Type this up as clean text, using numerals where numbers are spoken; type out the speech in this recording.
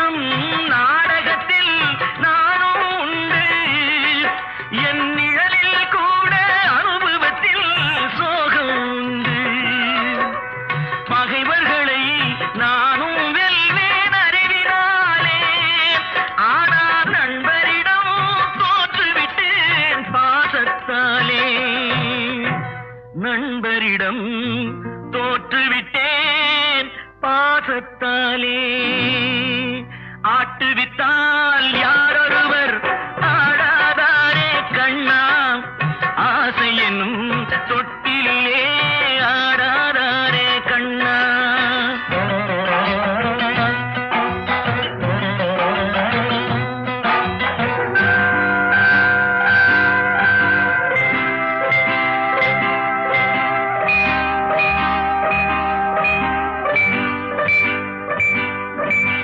ஆடும் நாடகத்தில் நானும் உண்டு. என் நிழலில் கூட அனுபவத்தில் சோகம் உண்டு. பகைவர்களை நானும் வெல்வேன் அறிவினாலே. ஆனால் நண்பரிடம் தோற்றுவிட்டேன் பாசத்தாலே. நண்பரிடம் தோற்றுவிட்டேன் பாசத்தாலே. ஆட்டுவித்தான்